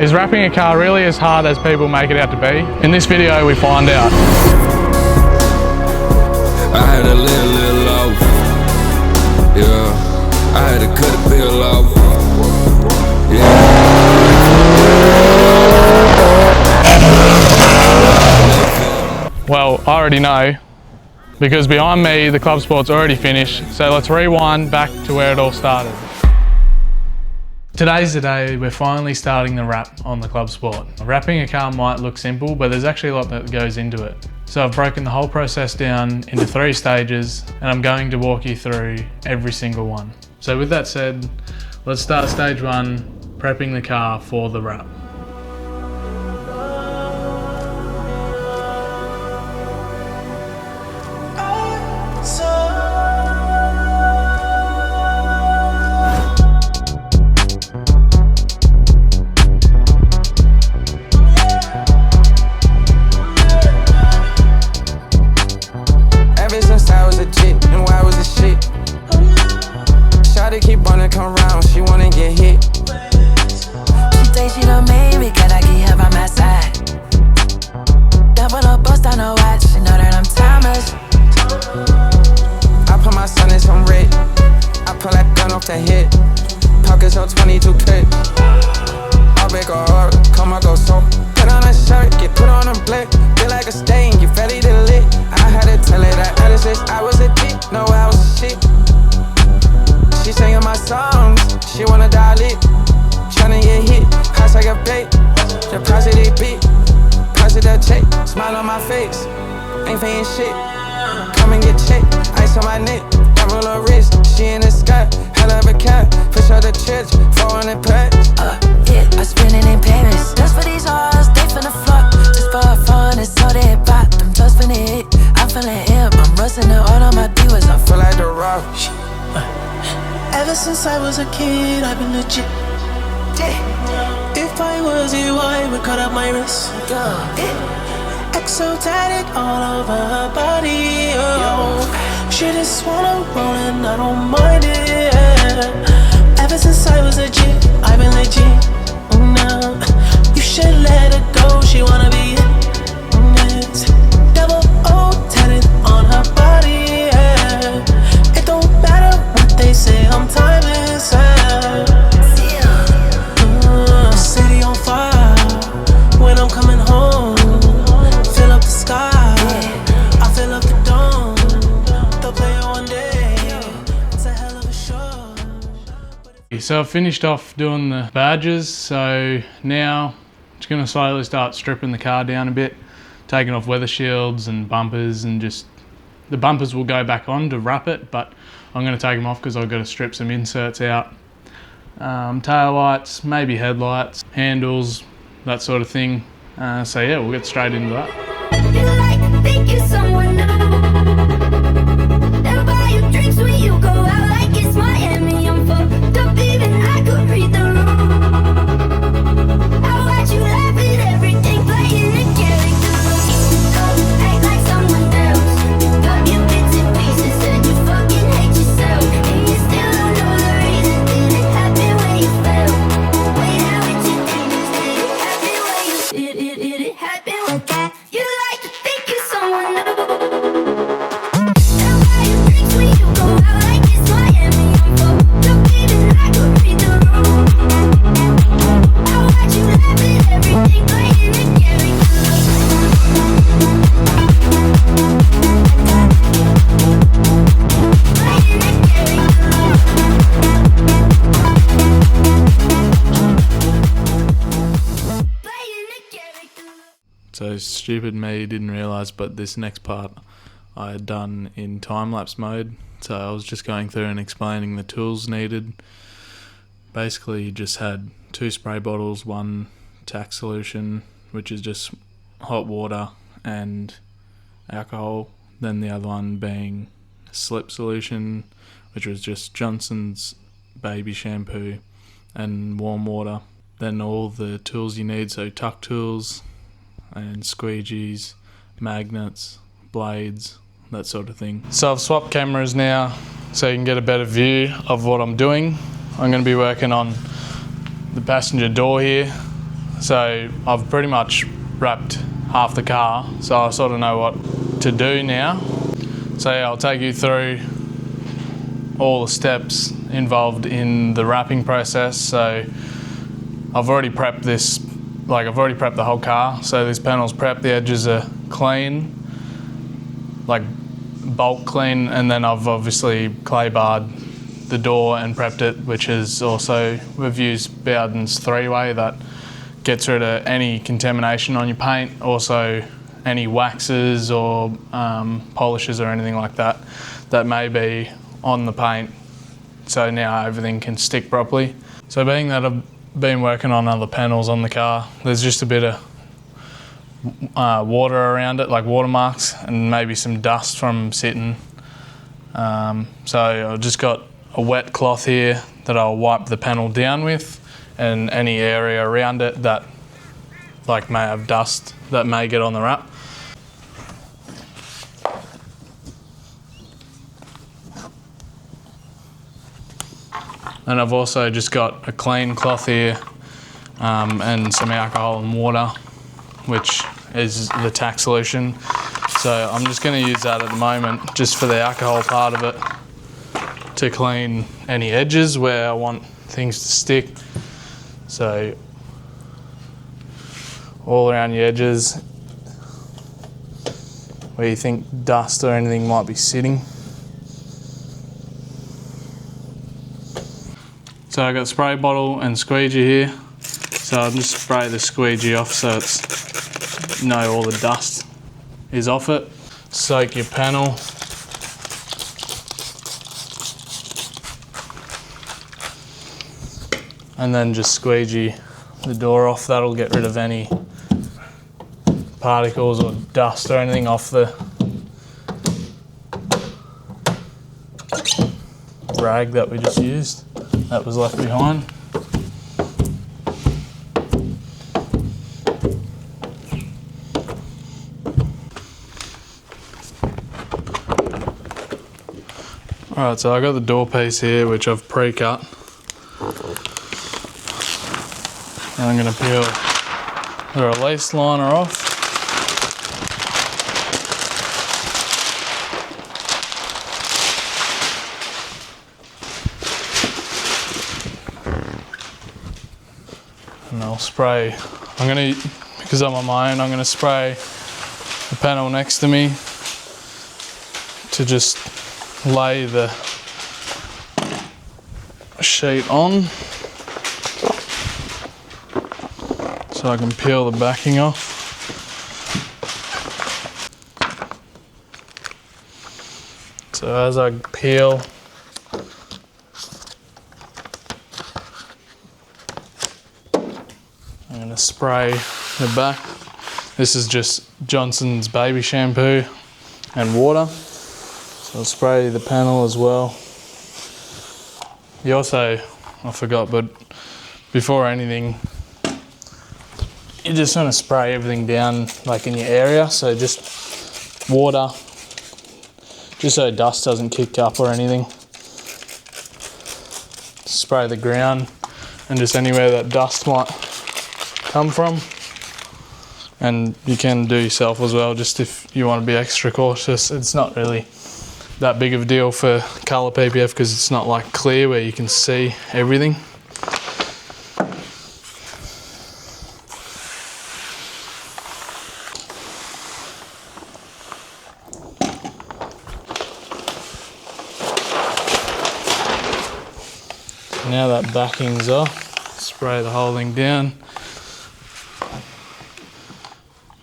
Is wrapping a car really as hard as people make it out to be? In this video we find out. I had a little off, yeah. I had to cut a bill off, yeah. Well, I already know, because behind me the Clubsport's already finished, so let's rewind back to where it all started. Today's the day we're finally starting the wrap on the Clubsport. Wrapping a car might look simple, but there's actually a lot that goes into it. So I've broken the whole process down into 3 stages, and I'm going to walk you through every single one. So with that said, let's start stage 1, prepping the car for the wrap. Smile on my face, ain't paying shit. Come and get checked, ice on my neck, double her wrist. She in the sky, hell of a cat. Push her to church, 400 packs. Yeah, I spend it in Paris. Just for these hoes, they finna fuck. Just for fun, it's all they bought. Them just finna hit. I'm feeling hip, I'm rusting the oil on my divas. I feel like the rock. Ever since I was a kid, I've been legit. If I was you, I would cut up my wrist. Exotic all over her body, oh. She just wanna roll and I don't mind it, yeah. Ever since I was a G, I've been legit. Now you should let her go, she wanna be it. Double O tatted on her body, yeah. It don't matter what they say, I'm timeless, yeah. City on fire when I'm coming home. So I've finished off doing the badges, so now I'm just going to slowly start stripping the car down a bit, taking off weather shields and bumpers, and just the bumpers will go back on to wrap it, but I'm going to take them off because I've got to strip some inserts out. Tail lights, maybe headlights, handles, that sort of thing. So yeah, we'll get straight into that. So stupid me didn't realise, but this next part I had done in time-lapse mode. So I was just going through and explaining the tools needed. Basically you just had 2 spray bottles, 1 tack solution, which is just hot water and alcohol, then the other one being slip solution, which was just Johnson's baby shampoo and warm water. Then all the tools you need, so tuck tools and squeegees, magnets, blades, that sort of thing. So I've swapped cameras now so you can get a better view of what I'm doing. I'm going to be working on the passenger door here. So I've pretty much wrapped half the car, so I sort of know what to do now. So yeah, I'll take you through all the steps involved in the wrapping process. So I've already prepped this, like I've already prepped the whole car. So this panel's prepped, the edges are clean, like bulk clean, and then I've obviously clay barred the door and prepped it, which is also, we've used Bowden's 3-way that gets rid of any contamination on your paint, also any waxes or polishes or anything like that that may be on the paint. So now everything can stick properly. So being that I've been working on other panels on the car, there's just a bit of water around it, like watermarks, and maybe some dust from sitting. So I've just got a wet cloth here that I'll wipe the panel down with, and any area around it that like may have dust that may get on the wrap. And I've also just got a clean cloth here and some alcohol and water, which is the tack solution. So I'm just going to use that at the moment just for the alcohol part of it to clean any edges where I want things to stick. So all around the edges where you think dust or anything might be sitting. So I've got spray bottle and squeegee here. So I'll just spray the squeegee off so it's, all the dust is off it. Soak your panel. And then just squeegee the door off. That'll get rid of any particles or dust or anything off the rag that we just used, that was left behind. Alright, so I got the door piece here which I've pre-cut. And I'm going to peel the release liner off. And I'll spray, because I'm on my own, I'm going to spray the panel next to me to just lay the sheet on so I can peel the backing off. So as I peel, I'm going to spray the back. This is just Johnson's baby shampoo and water. So I'll spray the panel as well. You also, I forgot, but before anything, you just want to spray everything down like in your area. So just water, just so dust doesn't kick up or anything. Spray the ground and just anywhere that dust might come from. And you can do yourself as well, just if you want to be extra cautious. It's not really that big of a deal for colour PPF because it's not like clear where you can see everything. Now that backing's off, spray the whole thing down.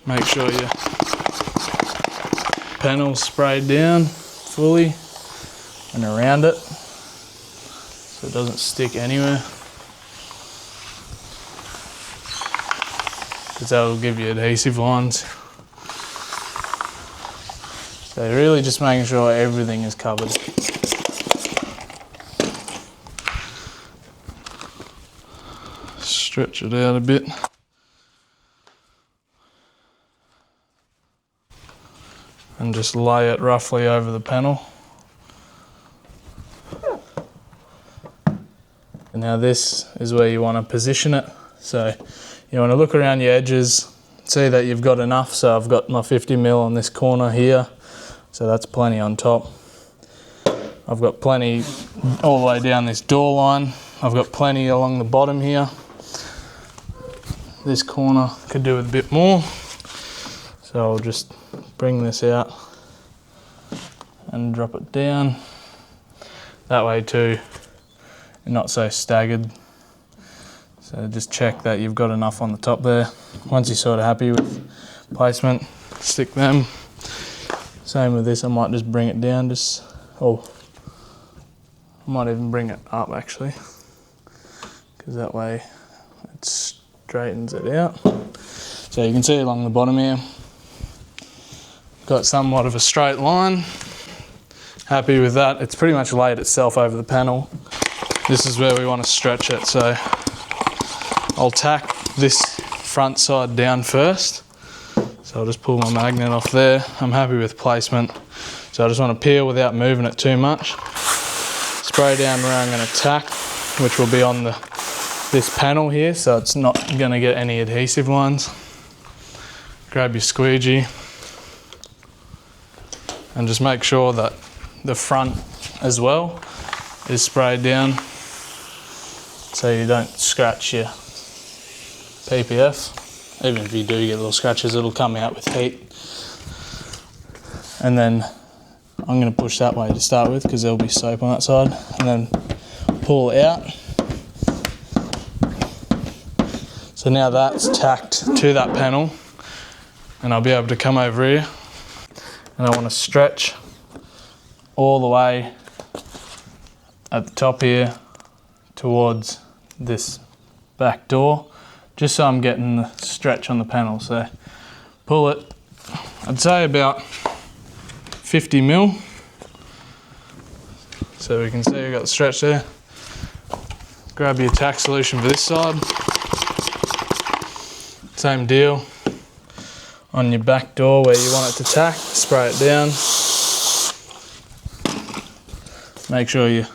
Make sure your panel's sprayed down fully and around it so it doesn't stick anywhere, because that will give you adhesive lines. So really just making sure everything is covered. Stretch it out a bit. And just lay it roughly over the panel. And now this is where you want to position it. So You want to look around your edges, see that you've got enough. So I've got my 50mm on this corner here, so that's plenty on top. I've got plenty all the way down this door line. I've got plenty along the bottom here. This corner could do with a bit more. So I'll just bring this out and drop it down. That way too, you're not so staggered. So just check that you've got enough on the top there. Once you're sort of happy with placement, stick them. Same with this, I might just bring it down, I might even bring it up actually, because that way it straightens it out. So you can see along the bottom here, got somewhat of a straight line. Happy with that. It's pretty much laid itself over the panel. This is where we want to stretch it. So I'll tack this front side down first. So I'll just pull my magnet off there. I'm happy with placement. So I just want to peel without moving it too much. Spray down where I'm going to tack, which will be on this panel here, so it's not going to get any adhesive lines. Grab your squeegee and just make sure that the front as well is sprayed down so you don't scratch your PPF. Even if you do get little scratches, it'll come out with heat. And then I'm going to push that way to start with because there'll be soap on that side, and then pull it out. So now that's tacked to that panel, and I'll be able to come over here, and I want to stretch all the way at the top here towards this back door, just so I'm getting the stretch on the panel. So pull it, I'd say about 50mm. So we can see we've got the stretch there. Grab your tack solution for this side. Same deal on your back door where you want it to tack, spray it down. Make sure you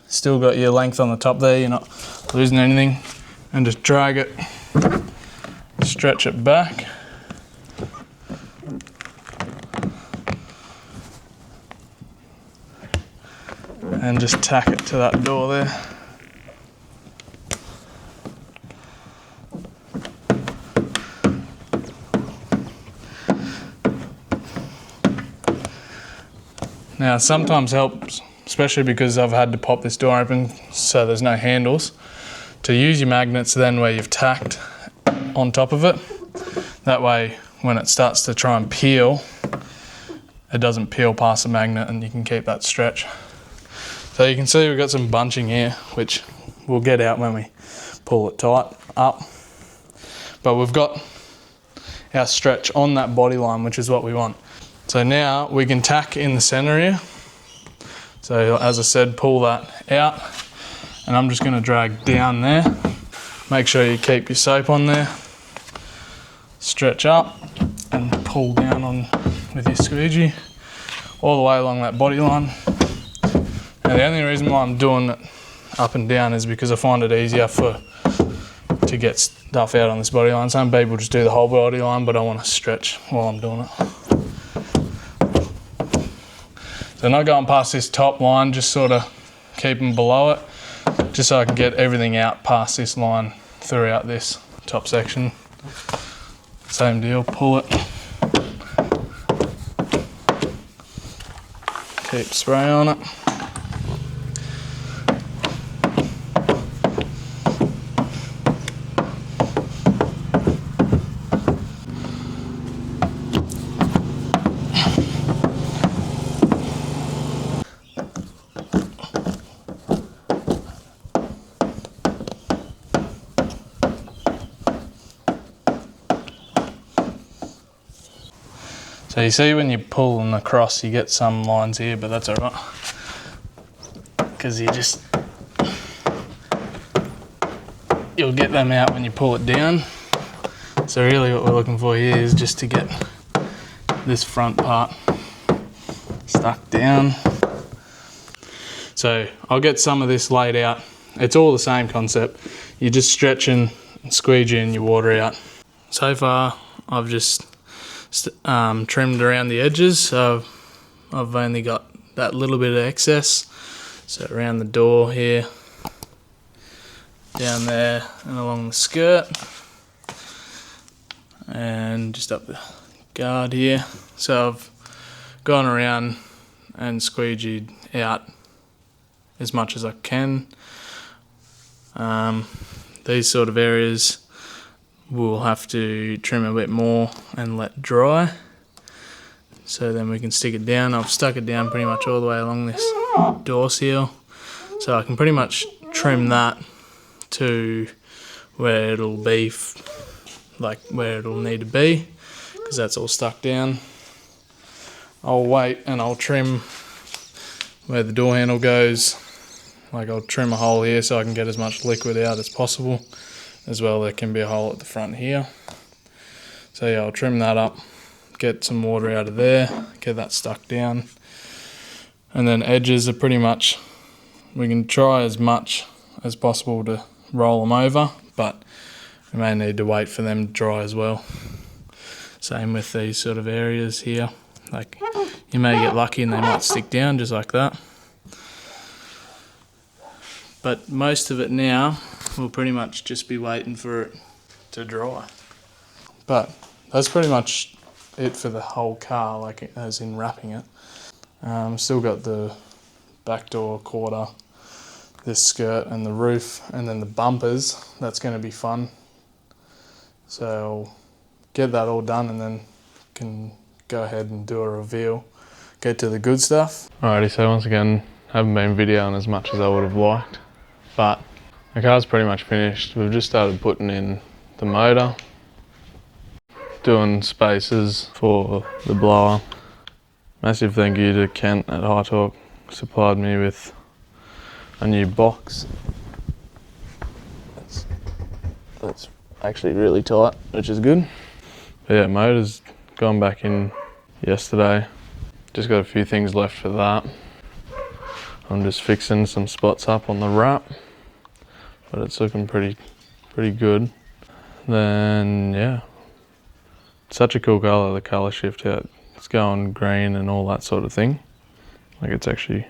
still got your length on the top there, you're not losing anything, and just drag it, stretch it back. And just tack it to that door there. Now sometimes helps, especially because I've had to pop this door open so there's no handles, to use your magnets then where you've tacked on top of it. That way when it starts to try and peel, it doesn't peel past the magnet and you can keep that stretch. So you can see we've got some bunching here, which we'll get out when we pull it tight up. But we've got our stretch on that body line, which is what we want. So now we can tack in the center here. So as I said, pull that out, and I'm just going to drag down there. Make sure you keep your soap on there. Stretch up and pull down on with your squeegee all the way along that body line. Now the only reason why I'm doing it up and down is because I find it easier to get stuff out on this body line. Some people just do the whole body line, but I want to stretch while I'm doing it. So not going past this top line, just sort of keeping below it, just so I can get everything out past this line throughout this top section. Same deal, pull it. Keep spray on it. So you see when you pull them across, you get some lines here, but that's all right. Because you'll get them out when you pull it down. So really what we're looking for here is just to get this front part stuck down. So I'll get some of this laid out. It's all the same concept. You're just stretching and squeegeeing your water out. So far I've just trimmed around the edges, so I've only got that little bit of excess. So around the door here, down there and along the skirt, and just up the guard here. So I've gone around and squeegeed out as much as I can. These sort of areas we'll have to trim a bit more and let dry, so then we can stick it down. I've stuck it down pretty much all the way along this door seal, so I can pretty much trim that to where it'll be, like where it'll need to be, because that's all stuck down. I'll wait and I'll trim where the door handle goes. Like I'll trim a hole here so I can get as much liquid out as possible. As well, there can be a hole at the front here. So yeah, I'll trim that up, get some water out of there, get that stuck down. And then edges are pretty much, we can try as much as possible to roll them over, but we may need to wait for them to dry as well. Same with these sort of areas here. Like you may get lucky and they might stick down just like that. But most of it now will pretty much just be waiting for it to dry. But that's pretty much it for the whole car, like as in wrapping it. Still got the back door quarter, this skirt and the roof, and then the bumpers. That's going to be fun. So I'll get that all done and then can go ahead and do a reveal, get to the good stuff. Alrighty, so once again, haven't been videoing as much as I would have liked, but the car's pretty much finished. We've just started putting in the motor, doing spacers for the blower. Massive thank you to Kent at High Torque, supplied me with a new box. That's actually really tight, which is good. But yeah, motor's gone back in yesterday. Just got a few things left for that. I'm just fixing some spots up on the wrap, but it's looking pretty good. Then yeah, such a cool colour, the colour shift out. It's going green and all that sort of thing. Like it's actually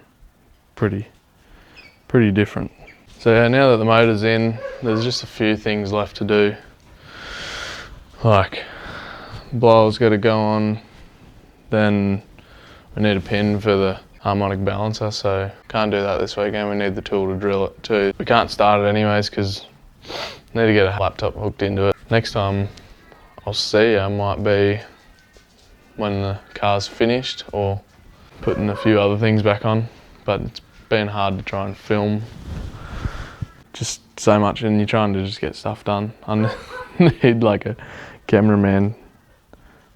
pretty different. So yeah, now that the motor's in, there's just a few things left to do. Like blower's got to go on, then we need a pin for the harmonic balancer, so can't do that this weekend. We need the tool to drill it too. We can't start it anyways because we need to get a laptop hooked into it. Next time I'll see you might be when the car's finished or putting a few other things back on, but it's been hard to try and film just so much, and you're trying to just get stuff done. I need like a cameraman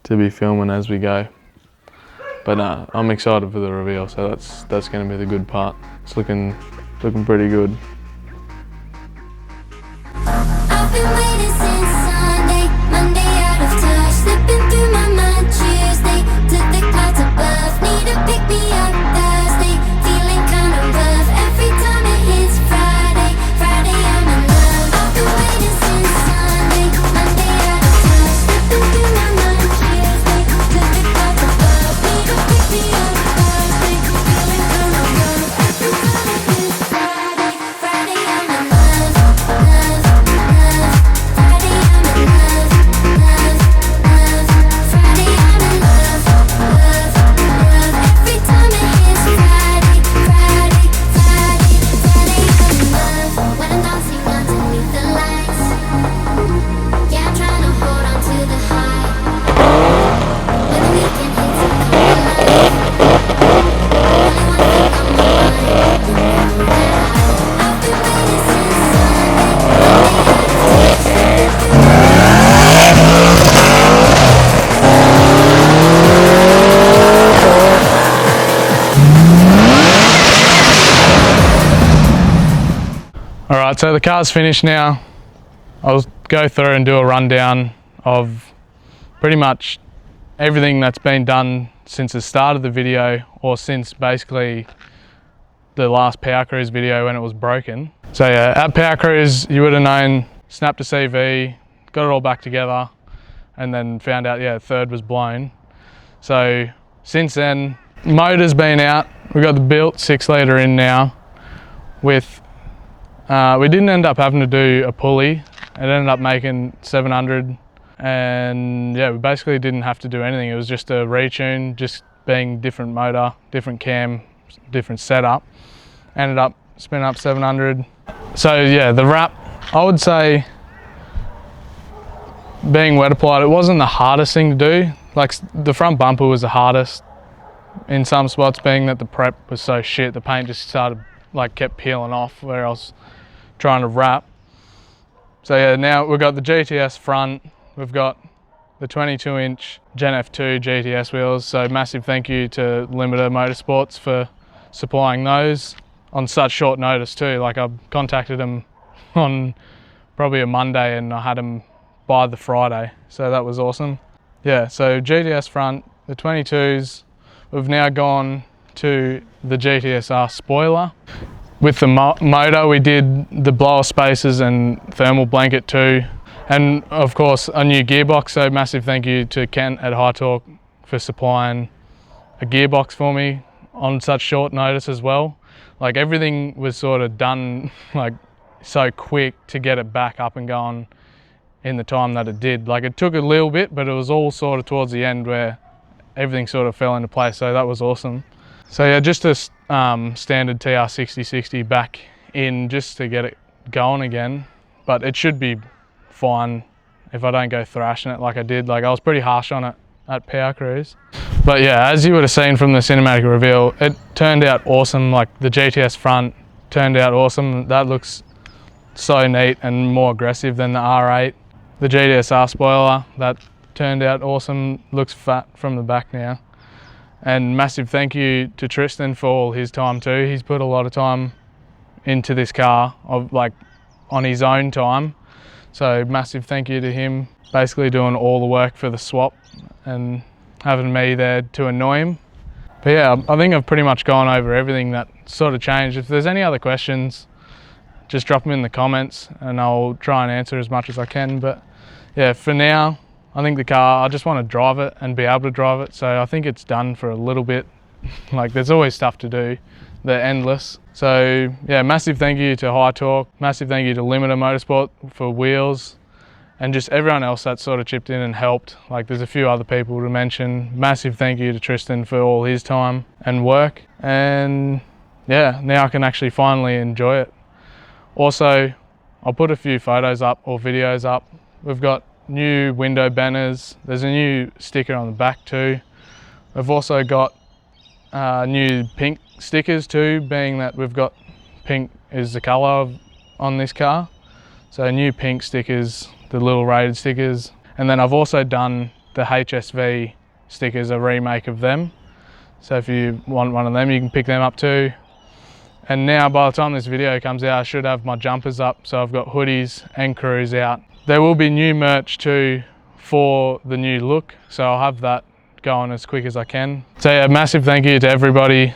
to be filming as we go. But I'm excited for the reveal, so that's going to be the good part. It's looking pretty good. I've been waiting since Sunday, Monday out of touch, slipping through my mind Tuesday, took the clouds above, need to pick me up Thursday, feeling kinda rough, every time it hits Friday, I'm in love. I've been waiting since Sunday, Monday out of touch, slipping through my mind Tuesday, took the clouds above, need to pick me up Thursday, feeling kinda rough, every time it hits Friday, I'm in love, love, love, Friday I'm in love, love, love, Friday I'm in love, love, love, every time it hits Friday, I'm in love. When I'm dancing underneath the lights, yeah, I'm trying to hold on to the high. When the weekend hits, I'm coming alive. Only one thing on my mind, you know that I've been waiting since Sunday, Alright, so the car's finished now. I'll go through and do a rundown of pretty much everything that's been done since the start of the video, or since basically the last Power Cruise video when it was broken. So yeah, at Power Cruise you would have known snapped a CV, got it all back together, and then found out, yeah, third was blown. So since then, motor's been out. We got the built 6 litre in now. With we didn't end up having to do a pulley. It ended up making 700, and yeah, we basically didn't have to do anything. It was just a retune, just being different motor, different cam, different setup. Ended up spinning up 700. So yeah, the wrap, I would say, being wet applied, it wasn't the hardest thing to do. Like the front bumper was the hardest in some spots, being that the prep was so shit. The paint just started, like, kept peeling off where I was trying to wrap. So yeah, now we've got the GTS front, we've got the 22-inch GenF2 GTS wheels. So massive thank you to Limiter Motorsports for supplying those on such short notice too. Like, I contacted them on probably a Monday and I had them by the Friday, so that was awesome. Yeah, so GTS front, the 22s, we've now gone to the GTSR spoiler. With the motor, we did the blower spacers and thermal blanket too, and of course a new gearbox. So massive thank you to Kent at High Torque for supplying a gearbox for me on such short notice as well. Like, everything was sort of done like so quick to get it back up and going in the time that it did. Like, it took a little bit, but it was all sort of towards the end where everything sort of fell into place, so that was awesome. So yeah, just a standard TR6060 back in just to get it going again, but it should be fine if I don't go thrashing it like I did. Like, I was pretty harsh on it at Power Cruise. But yeah, as you would have seen from the cinematic reveal, it turned out awesome. Like, the GTS front turned out awesome. That looks so neat and more aggressive than the R8. The GTSR spoiler, that turned out awesome, looks fat from the back now. And massive thank you to Tristan for all his time too. He's put a lot of time into this car, like on his own time. So massive thank you to him, basically doing all the work for the swap and having me there to annoy him. But yeah, I think I've pretty much gone over everything that sort of changed. If there's any other questions, just drop them in the comments and I'll try and answer as much as I can. But yeah, for now, I think the car, I just want to drive it and be able to drive it. So I think it's done for a little bit. Like, there's always stuff to do. They're endless. So yeah, massive thank you to High Torque, massive thank you to Limiter Motorsport for wheels, and just everyone else that sort of chipped in and helped. Like, there's a few other people to mention. Massive thank you to Tristan for all his time and work. And yeah, now I can actually finally enjoy it. Also, I'll put a few photos up or videos up. We've got new window banners. There's a new sticker on the back too. We've also got new pink stickers too, being that we've got pink is the colour on this car. So new pink stickers, the little rated stickers. And then I've also done the HSV stickers, a remake of them. So if you want one of them, you can pick them up too. And now by the time this video comes out, I should have my jumpers up. So I've got hoodies and crews out. There will be new merch too for the new look, so I'll have that going as quick as I can. So yeah, massive thank you to everybody,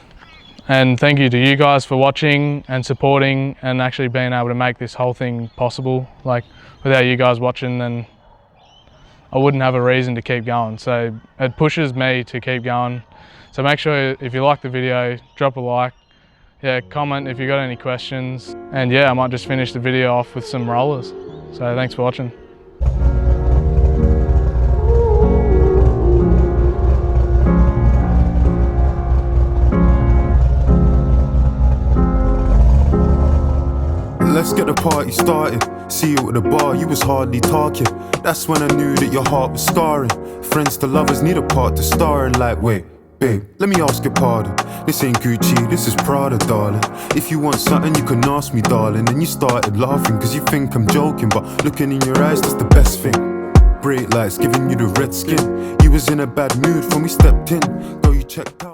and thank you to you guys for watching and supporting and actually being able to make this whole thing possible. Like, without you guys watching, then I wouldn't have a reason to keep going. So it pushes me to keep going. So make sure, if you like the video, drop a like. Yeah, comment if you got any questions. And yeah, I might just finish the video off with some rollers. So thanks for watching. Let's get the party started. See you at the bar, you was hardly talking. That's when I knew that your heart was scarring. Friends to lovers need a part to star in. Like, wait, babe, let me ask your pardon. This ain't Gucci, this is Prada, darling. If you want something, you can ask me, darling. And you started laughing, cause you think I'm joking. But looking in your eyes, that's the best thing. Bright lights giving you the red skin. You was in a bad mood when we stepped in. Girl, you checked out.